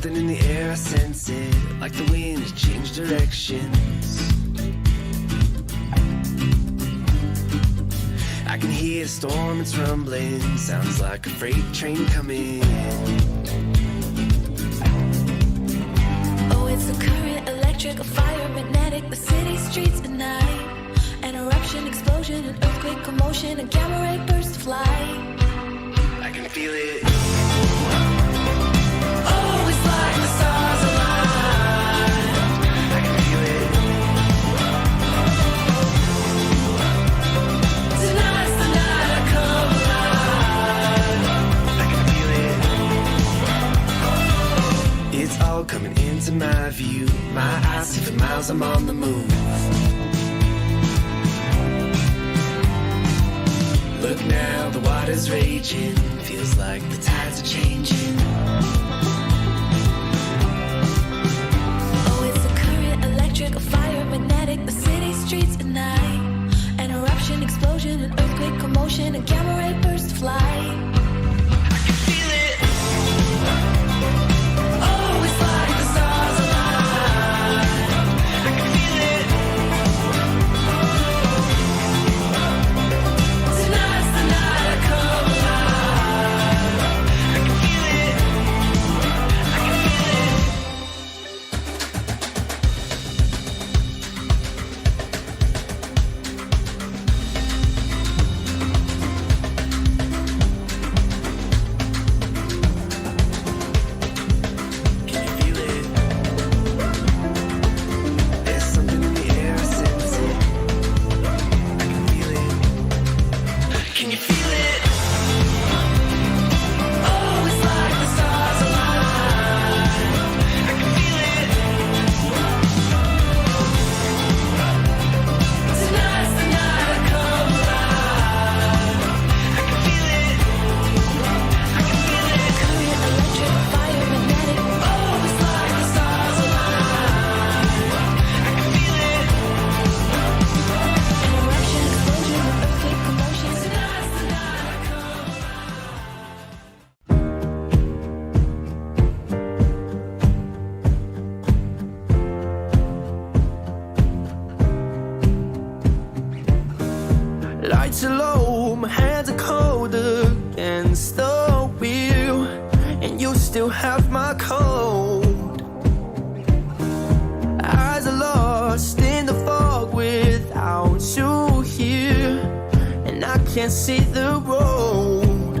something in the air, I sense it, like the wind has changed directions. I can hear the storm, it's rumbling, sounds like a freight train coming. Oh, it's a current, electric, a fire, magnetic, the city streets at night. An eruption, explosion, an earthquake, commotion, a gamma ray burst of light. I can feel it. Oh, it's like the stars align. I can feel it. Tonight's the night I come alive. I can feel it. It's all coming into my view. My eyes see for miles, I'm on the move. Look now, the water's raging. Feels like the tides are changing. Oh, it's a current, electric, a fire, magnetic, the city streets at night. An eruption, explosion, an earthquake, commotion, a gamma ray burst of light. I can feel it. Oh, it's like the stars align. I can feel it. Tonight's the night I come alive. I can feel it. I can feel it. Can you feel it? There's something in the air, I sense it. I can feel it. Can you feel it? Oh, it's like the stars align. I can feel it. Tonight's the night I come alive. I can feel it. I can feel it. Current, electric, fire, magnetic. Oh, it's like the stars align. I can feel it. An eruption, explosion, an earthquake, commotion. Tonight's the night I come Lights are low, my hands are cold against the wheel, and you still have my cold. Eyes are lost in the fog without you here, and I can't see the road.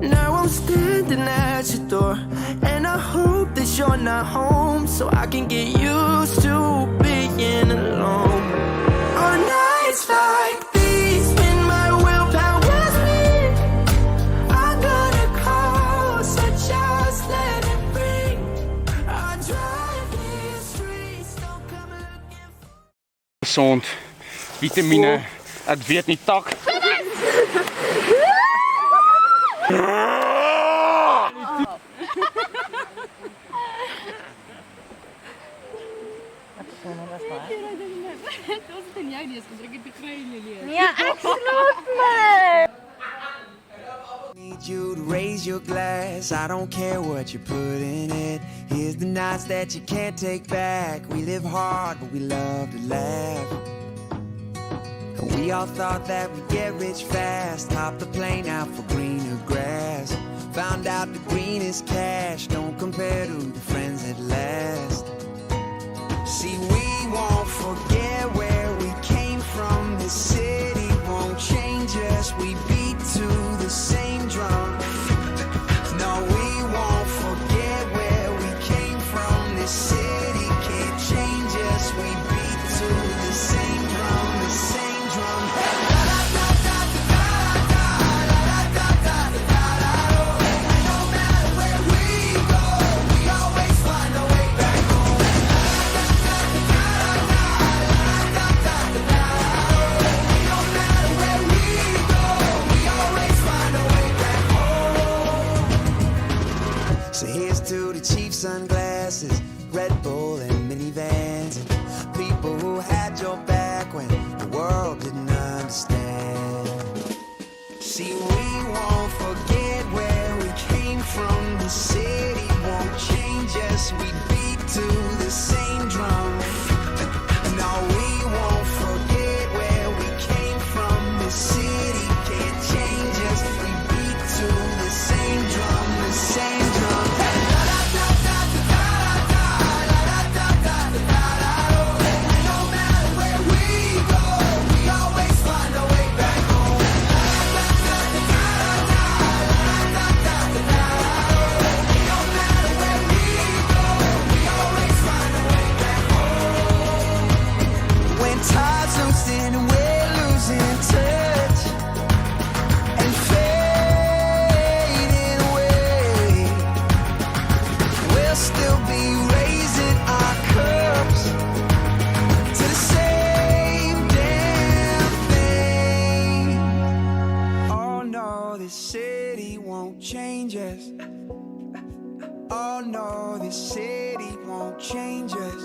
Now I'm standing at your door, and I hope that you're not home, so I can get used to being alone. On nights like these, when my willpower's weak, I'm gonna call, so just let it ring. I drive these streets, don't come looking for. Gezond, vitamine, ek weet nie tak. Need you to raise your glass. I don't care what you put in it. Here's the nights that you can't take back. We live hard, but we love to laugh. And we all thought that we'd get rich fast. Hop the plane out for greener grass. Found out the green is cash. Don't compare to the friends that last. See, we won't forget where we came from. This city won't change us. We beat to the same drum. No, we won't forget where we came from. This city can't change us. We beat to the same drum, the same drum. No matter where we go, we always find a way back home. No matter where we go, we always find a way back home. So here's to the cheap sunglasses, Red Bull and minivans, and people who had your back when the world didn't understand. See, we won't forget where we came from. The city won't change us. us, we beat to the same drum. No, we won't forget where we came from. The city can't change us. We beat to the same drum, the same drum. No matter where we go, we always find a way back home. No matter where we go, we always find a way back home. When tide's losing, we're losing touch and fading away, we'll still be raising our cups to the same damn thing. Oh no, this city won't change us. Oh no, this city won't change us.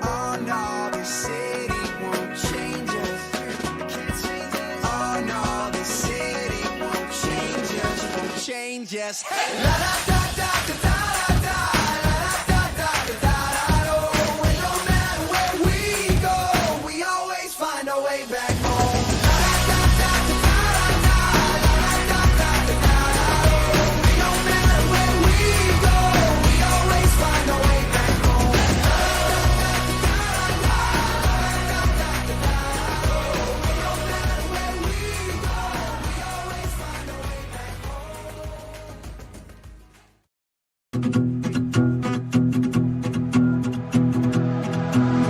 Oh no, this city won't change us. Oh no, this city won't change us. Won't change us. Hey, la da da da da da da, la da da da da da. Oh, and no matter where we go, we always find our way back home. La da da da da da, la da da da da da. No matter where we go, we always find our way back home.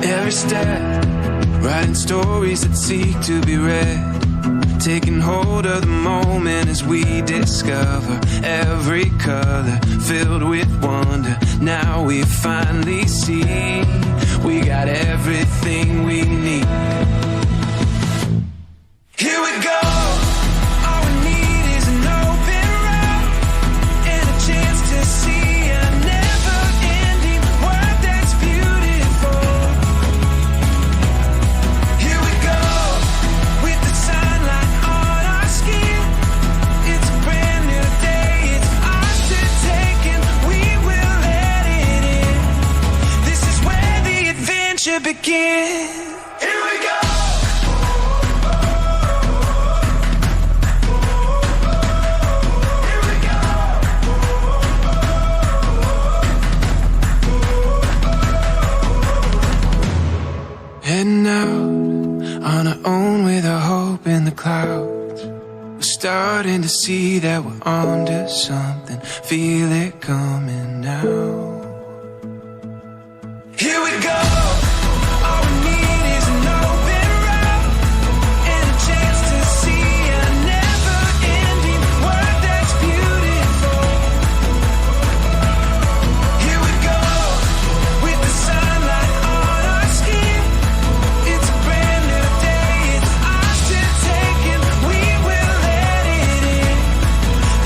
Every step, writing stories that seek to be read, taking hold of the moment as we discover every color filled with wonder. Now we finally see we got everything we need. Here we go. All we need is an open road and a chance to see a never-ending world that's beautiful. Here we go, with the sunlight on our skin. It's a brand new day, it's ours to take, and we will let it in. This is where the adventure begins. Here we go. Here we go. Heading out on our own with our hope in the clouds. We're starting to see that we're onto something. Feel it coming now. Here we go. All we need is an open road and a chance to see a never-ending world that's beautiful. Here we go, with the sunlight on our skin. It's a brand new day, it's ours to take, and we will let it in.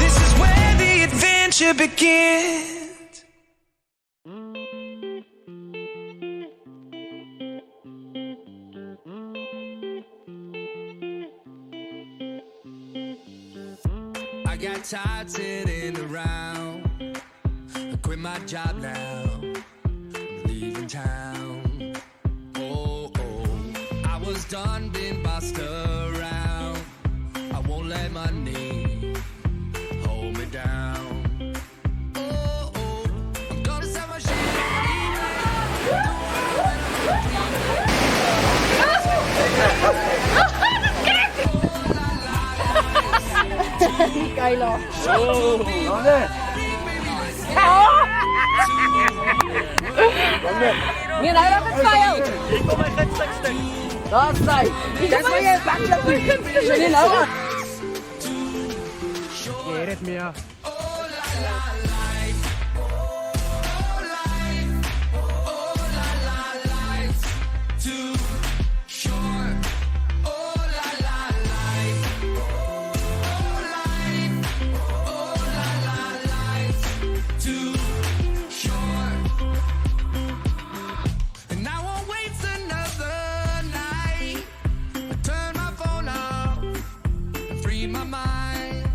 This is where the adventure begins. I got tired sitting around. I quit my job now. I'm leaving town. Oh, oh. I was done being bossed around. I won't let money hold me down. Oh, oh. I'm gonna sell my shit. Geil auch. Nie najlepiej trwają. Dostaj. Idę moje bakle. Nie nawa. Jered mir. My mind.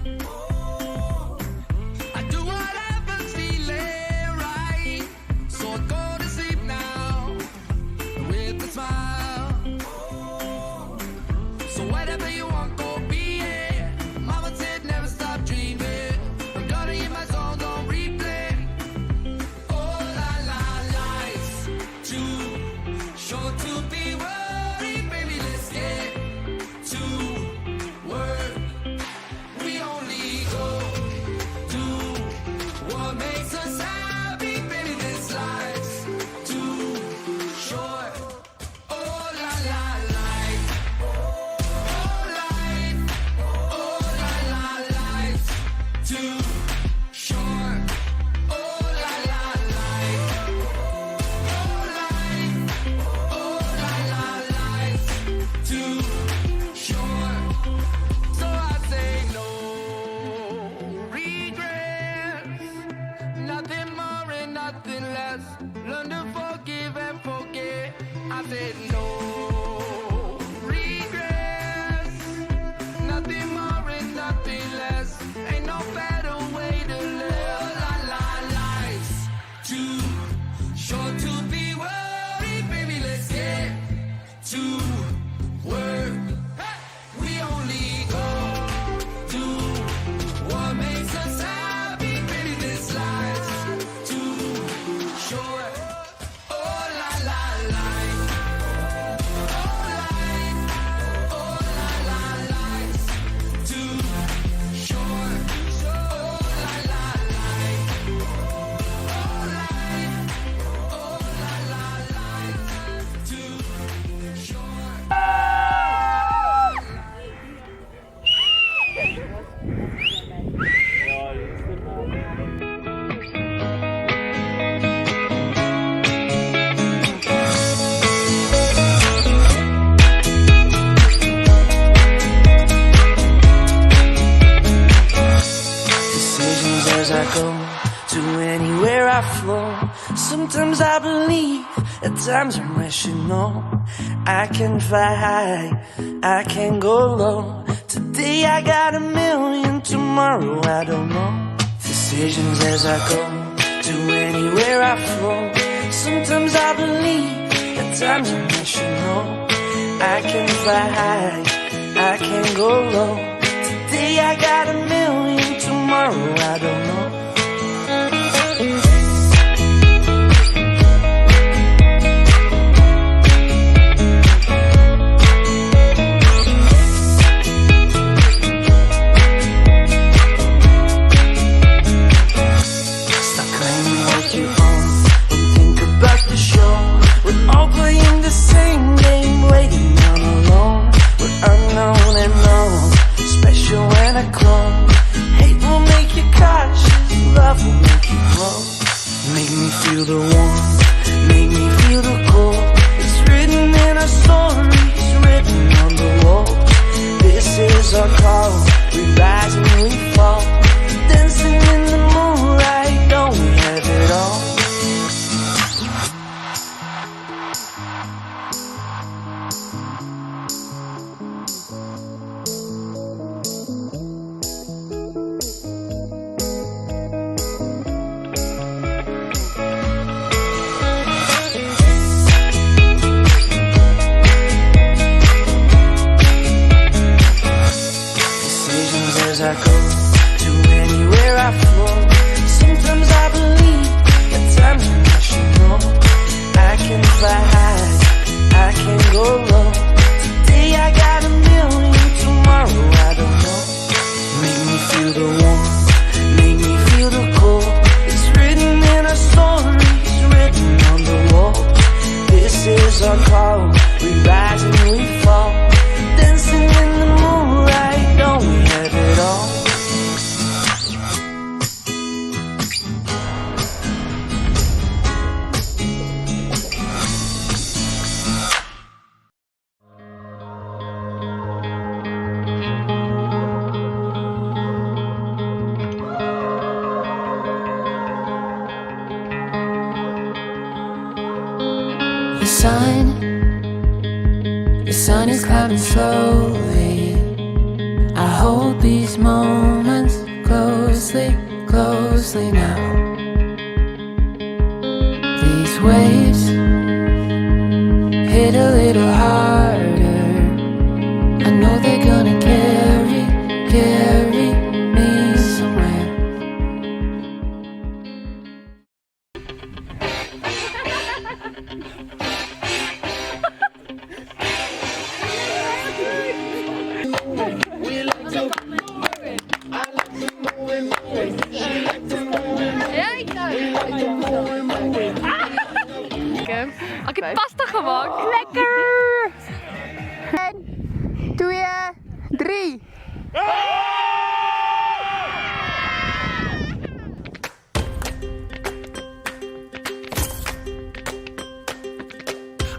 I do whatever said no regrets, nothing more and nothing less. Ain't no better way to live. Life's too short to be worried, baby. Let's get to work. We only go do what makes us happy, baby. This life's too short. Oh la la life. Oh life. Oh la la life's too short. Oh la la life. Oh life. Oh la la life's too short. Decisions as I go to anywhere I flow. Sometimes I believe, at times I'm rational. I can fly high, I can go low. Today I got a million, tomorrow I don't know. Decisions as I go to anywhere I flow. Sometimes I believe, at times I'm rational. I can fly high, I can go low. Today I got a million, tomorrow I don't know. Stop claiming what you own and think about the show. We're all playing the same game, waiting on alone. We're unknown and known, special when I clone. Hate will make you cautious, love will make you grow. Make me feel the warmth, make me feel the cold. It's written in our stories, written on the wall. This is our call, we rise and we fall. Dancing in the moonlight, don't we have it all? Decisions as I go to anywhere I flow. Sometimes I believe, at times I'm rational. I can fly high, I can go low. Today I got a million, tomorrow I don't know. Make me feel the warmth, make me feel the cold. It's written in our stories, written on the wall. This is our call, we rise and we fall. Dancing in the moonlight, don't we have it all? The sun is climbing slowly. I hold these moments closely, closely now. These waves hit a little harder. I know they're gonna carry me somewhere. Ik heb pasta gemaakt. Lekker! 1, 2, 3.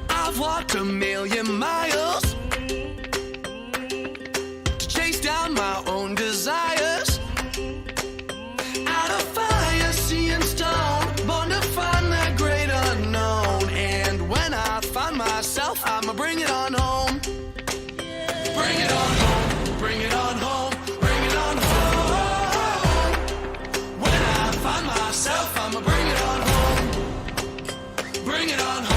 I've walked a million miles to chase down my own desires. Out of fire, sea and stone, born to find the great unknown. And when I find myself Bring it on home.